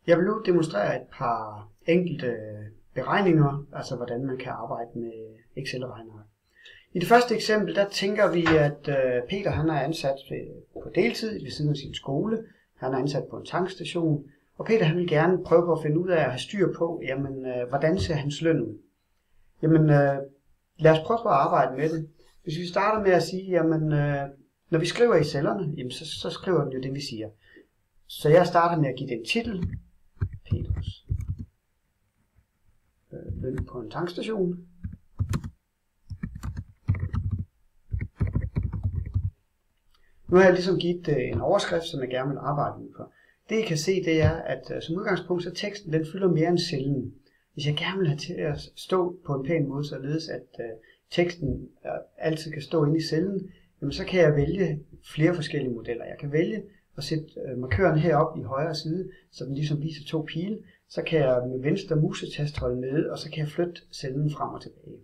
Jeg vil nu demonstrere et par enkelte beregninger, altså hvordan man kan arbejde med Excel-regnere. I det første eksempel, der tænker vi, at Peter han er ansat på deltid ved siden af sin skole. Han er ansat på en tankstation, og Peter han vil gerne prøve på at finde ud af at have styr på, jamen, hvordan ser hans løn ud. Jamen, lad os prøve på at arbejde med det. Hvis vi starter med at sige, jamen, når vi skriver i cellerne, jamen, så skriver den jo det, vi siger. Så jeg starter med at give den titel, Peters løn på en tankstation. Nu har jeg ligesom givet en overskrift, som jeg gerne vil arbejde ud på. Det I kan se, det er, at som udgangspunkt, så teksten den fylder mere end cellen. Hvis jeg gerne vil have til at stå på en pæn måde, således at teksten altid kan stå inde i cellen, jamen så kan jeg vælge flere forskellige modeller. Jeg kan vælge at sætte markøren heroppe i højre side, så den ligesom viser 2 pile. Så kan jeg med venstre musetast holde nede, og så kan jeg flytte cellen frem og tilbage.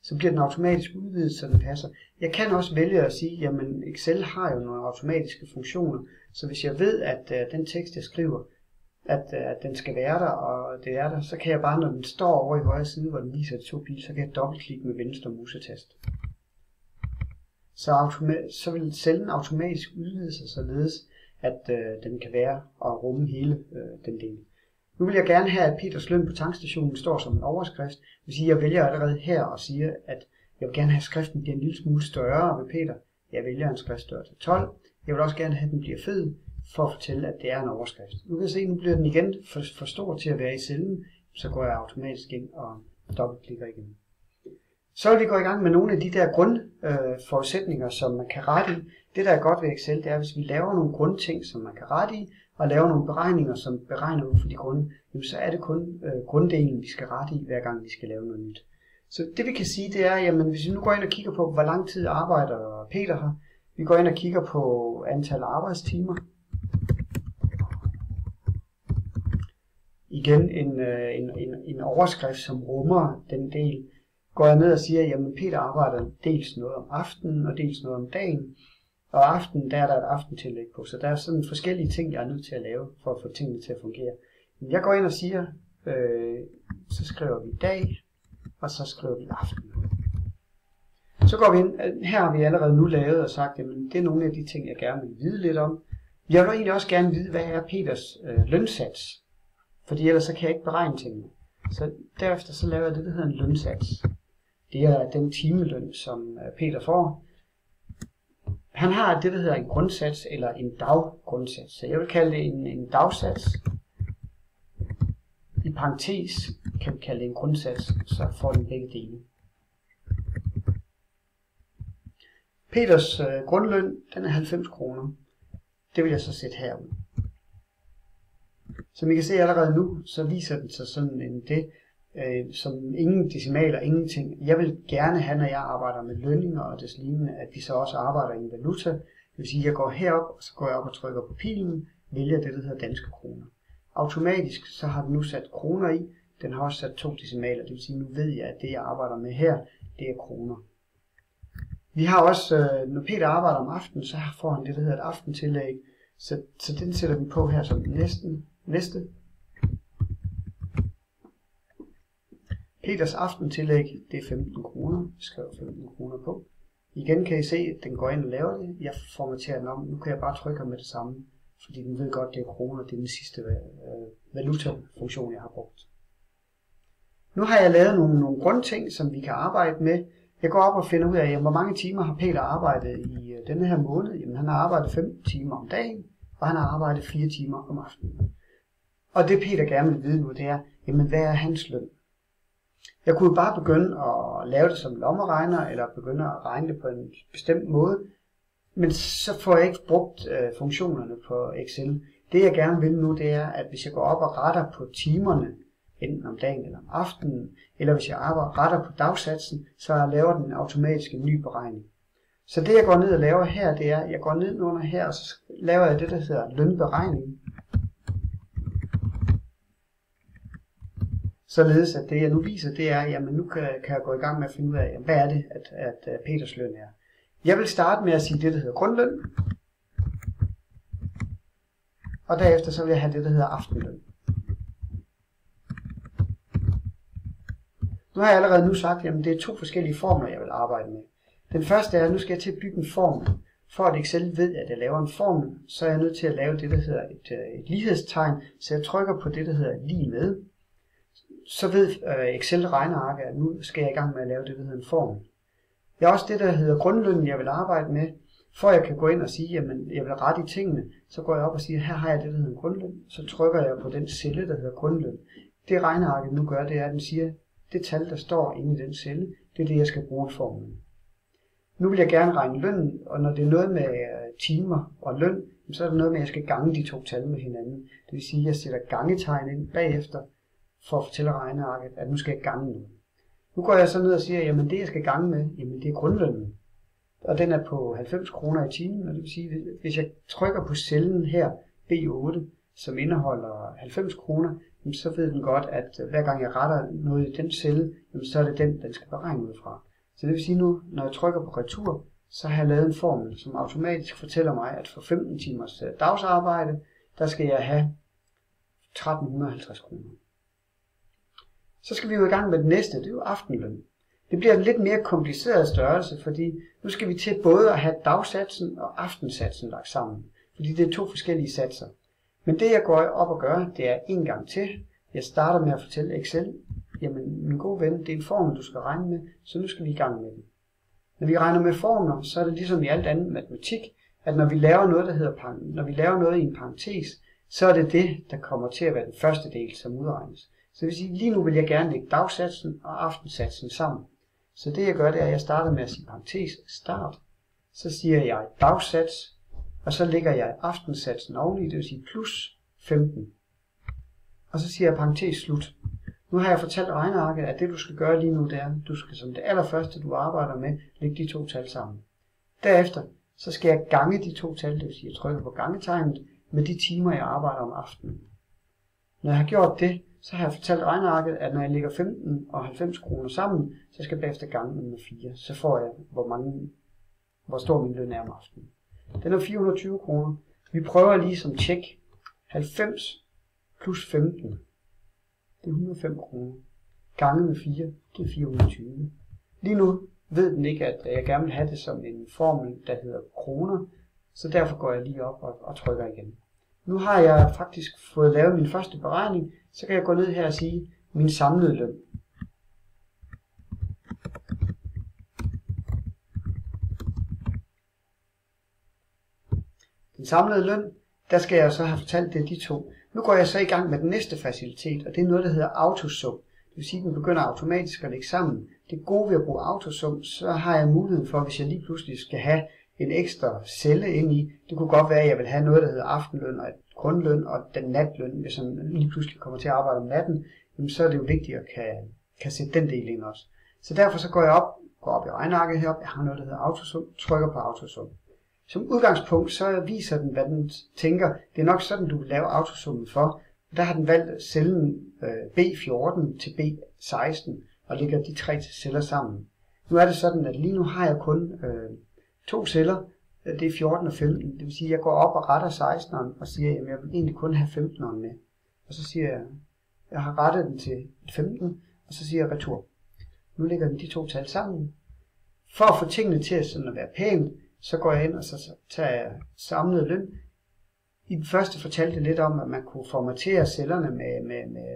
Så bliver den automatisk udvidet, så den passer. Jeg kan også vælge at sige, jamen Excel har jo nogle automatiske funktioner, så hvis jeg ved, at den tekst, jeg skriver, at den skal være der, og det er der, så kan jeg bare, når den står over i højre side, hvor den viser 2 pile, så kan jeg dobbeltklikke med venstre musetast. Så vil cellen automatisk udvide sig således, at den kan være og rumme hele den del. Nu vil jeg gerne have, at Peters løn på tankstationen står som en overskrift. Det vil sige, at jeg vælger allerede her og siger, at jeg vil gerne have, at skriften bliver en lille smule større ved Peter. Jeg vælger en skriftstørrelse 12. Jeg vil også gerne have, at den bliver fed, for at fortælle, at det er en overskrift. Nu kan jeg se, at nu bliver den igen for stor til at være i cellen. Så går jeg automatisk ind og dobbeltklikker igen. Så vil vi gå i gang med nogle af de der grundforudsætninger, som man kan rette i. Det, der er godt ved Excel, det er, hvis vi laver nogle grundting, som man kan rette i, og laver nogle beregninger, som beregner ud for de grunde, så er det kun grunddelen, vi skal rette i, hver gang vi skal lave noget nyt. Så det vi kan sige, det er, jamen hvis vi nu går ind og kigger på, hvor lang tid arbejder Peter her, vi går ind og kigger på antal arbejdstimer. Igen en overskrift, som rummer den del. Går jeg ned og siger, jamen Peter arbejder dels noget om aftenen og dels noget om dagen. Og aftenen, der er der et aftentillæg på, så der er sådan forskellige ting, jeg er nødt til at lave, for at få tingene til at fungere. Jeg går ind og siger, så skriver vi dag, og så skriver vi aften. Så går vi ind, her har vi allerede nu lavet og sagt, jamen det er nogle af de ting, jeg gerne vil vide lidt om. Jeg vil egentlig også gerne vide, hvad er Peters lønsats, fordi ellers så kan jeg ikke beregne tingene. Så derefter så laver jeg det, der hedder en lønsats. Det er den timeløn, som Peter får. Han har det, der hedder en grundsats eller en daggrundsats. Så jeg vil kalde det en dagsats. I parentes kan vi kalde det en grundsats, så får den begge dele. Peters grundløn, den er 90 kroner. Det vil jeg så sætte herud. Som I kan se allerede nu, så viser den sig sådan en det, som ingen decimaler, ingenting. Jeg vil gerne have, når jeg arbejder med lønninger og des lignende, at de så også arbejder i en valuta. Det vil sige, at jeg går herop, og så går jeg op og trykker på pilen, vælger det, der hedder danske kroner. Automatisk så har den nu sat kroner i. Den har også sat 2 decimaler. Det vil sige, nu ved jeg, at det, jeg arbejder med her, det er kroner. Vi har også, når Peter arbejder om aftenen, så får han det, der hedder et aftentillæg. Så den sætter vi på her som næste. Peters aftentillæg, det er 15 kroner. Jeg skriver 15 kroner på. Igen kan I se, at den går ind og laver det. Jeg formaterer den om. Nu kan jeg bare trykke med det samme, fordi den ved godt, det er kroner. Det er den sidste valutafunktion, jeg har brugt. Nu har jeg lavet nogle grundting, som vi kan arbejde med. Jeg går op og finder ud af, hvor mange timer har Peter arbejdet i denne her måned. Jamen, han har arbejdet 5 timer om dagen, og han har arbejdet 4 timer om aftenen. Og det Peter gerne vil vide nu, det er, jamen, hvad er hans løn? Jeg kunne bare begynde at lave det som lommeregner, eller begynde at regne det på en bestemt måde, men så får jeg ikke brugt funktionerne på Excel. Det jeg gerne vil nu, det er, at hvis jeg går op og retter på timerne, enten om dagen eller om aftenen, eller hvis jeg retter på dagsatsen, så laver den automatisk en ny beregning. Så det jeg går ned og laver her, det er, at jeg går ned under her, og så laver jeg det, der hedder lønberegning. Således at det jeg nu viser, det er, jamen nu kan jeg gå i gang med at finde ud af, hvad er det, at Peters løn er. Jeg vil starte med at sige det, der hedder grundløn. Og derefter så vil jeg have det, der hedder aftenløn. Nu har jeg allerede nu sagt, at det er 2 forskellige formler, jeg vil arbejde med. Den første er, at nu skal jeg til at bygge en formel. For at Excel ved, at jeg laver en formel, så er jeg nødt til at lave det, der hedder et lighedstegn. Så jeg trykker på det, der hedder lige med. Så ved Excel regnearket, at nu skal jeg i gang med at lave det, der hedder en formel. Jeg har også det, der hedder grundlønnen, jeg vil arbejde med. For jeg kan gå ind og sige, at jeg vil rette i tingene, så går jeg op og siger, her har jeg det, der hedder grundløn. Så trykker jeg på den celle, der hedder grundløn. Det regnearket nu gør, det er, at den siger, det tal, der står inde i den celle, det er det, jeg skal bruge i formlen. Nu vil jeg gerne regne lønnen, og når det er noget med timer og løn, så er det noget med, at jeg skal gange de 2 tal med hinanden. Det vil sige, at jeg sætter gangetegn ind bagefter, for at fortælle regnearket, at nu skal jeg gange noget. Nu går jeg så ned og siger, jamen det jeg skal gange med, jamen det er grundlønnen. Og den er på 90 kroner i timen, og det vil sige, at hvis jeg trykker på cellen her, B8, som indeholder 90 kroner, så ved den godt, at hver gang jeg retter noget i den celle, så er det den skal beregne ud fra. Så det vil sige nu, når jeg trykker på retur, så har jeg lavet en formel, som automatisk fortæller mig, at for 15 timers dagsarbejde, der skal jeg have 1350 kroner. Så skal vi jo i gang med det næste, det er jo aftenløn. Det bliver en lidt mere kompliceret størrelse, fordi nu skal vi til både at have dagsatsen og aftensatsen lagt sammen. Fordi det er 2 forskellige satser. Men det jeg går op og gør, det er en gang til. Jeg starter med at fortælle Excel, jamen min gode ven, det er en formel, du skal regne med, så nu skal vi i gang med den. Når vi regner med formler, så er det ligesom i alt andet matematik, at når vi laver noget, der hedder når vi laver noget i en parentes, så er det det, der kommer til at være den første del, som udregnes. Så det vil sige, lige nu vil jeg gerne lægge dagsatsen og aftensatsen sammen. Så det jeg gør, det er, at jeg starter med at sige parentes start. Så siger jeg dagsats, og så lægger jeg aftensatsen oveni, det vil sige plus 15. Og så siger jeg parentes slut. Nu har jeg fortalt regnearket, at det du skal gøre lige nu, det er, du skal som det allerførste, du arbejder med, lægge de 2 tal sammen. Derefter, så skal jeg gange de 2 tal, det vil sige, at jeg trykker på gangetegnet, med de timer, jeg arbejder om aftenen. Når jeg har gjort det, så har jeg fortalt regnearket, at når jeg lægger 15 og 90 kroner sammen, så skal jeg bagefter gange med 4. Så får jeg, hvor stor min løn er om aftenen. Den er 420 kroner. Vi prøver lige som tjek. 90 plus 15, det er 105 kroner. Gange med 4, det er 420. Lige nu ved den ikke, at jeg gerne vil have det som en formel, der hedder kroner, så derfor går jeg lige op og trykker igen. Nu har jeg faktisk fået lavet min første beregning, så kan jeg gå ned her og sige min samlede løn. Den samlede løn, der skal jeg så have fortalt det de 2. Nu går jeg så i gang med den næste facilitet, og det er noget, der hedder autosum. Det vil sige, at den begynder automatisk at lægge sammen. Det gode ved at bruge autosum, så har jeg mulighed for, hvis jeg lige pludselig skal have en ekstra celle ind i. Det kunne godt være, at jeg vil have noget, der hedder aftenløn og et grundløn og den natløn. Hvis jeg lige pludselig kommer til at arbejde om natten, så er det jo vigtigt at kan sætte den del ind også. Så derfor så går jeg op i regnearket heroppe. Jeg har noget, der hedder autosum, trykker på autosum. Som udgangspunkt så viser den, hvad den tænker. Det er nok sådan, du vil lave autosummen for. Der har den valgt cellen B14 til B16 og lægger de 3 celler sammen. Nu er det sådan, at lige nu har jeg kun 2 celler. Det er 14 og 15. Det vil sige, at jeg går op og retter 16'eren og siger, at jeg vil egentlig kun have 15'eren med. Og så siger jeg, at jeg har rettet den til 15, og så siger jeg retur. Nu lægger den de 2 tal sammen. For at få tingene til at være pænt, så går jeg ind og så tager jeg samlet løn. I den første fortalte jeg lidt om, at man kunne formatere cellerne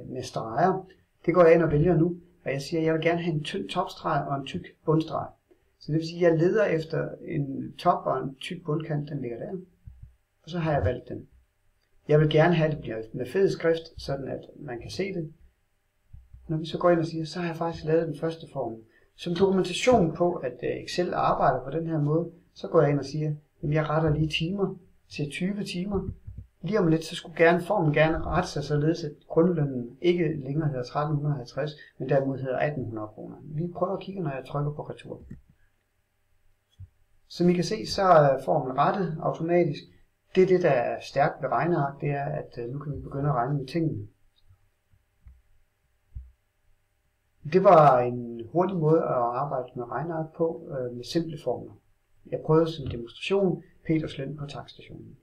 med streger. Det går jeg ind og vælger nu, og jeg siger, at jeg vil gerne have en tynd topstreg og en tyk bundstreg. Så det vil sige, at jeg leder efter en top og en tyk bundkant, den ligger der. Og så har jeg valgt den. Jeg vil gerne have, at det bliver med fed skrift, sådan at man kan se det. Når vi så går ind og siger, så har jeg faktisk lavet den første form. Som dokumentation på, at Excel arbejder på den her måde, så går jeg ind og siger, at jeg retter lige timer til 20 timer. Lige om lidt, så skulle formen gerne rette sig således, at grundlønnen ikke længere hedder 1350, men derimod hedder 1800 kroner. Vi prøver at kigge, når jeg trykker på retur. Som I kan se, så er formen rettet automatisk. Det er det, der er stærkt ved regneark, det er, at nu kan vi begynde at regne med tingene. Det var en hurtig måde at arbejde med regneark på med simple formler. Jeg prøvede som demonstration Peters løn på tankstationen.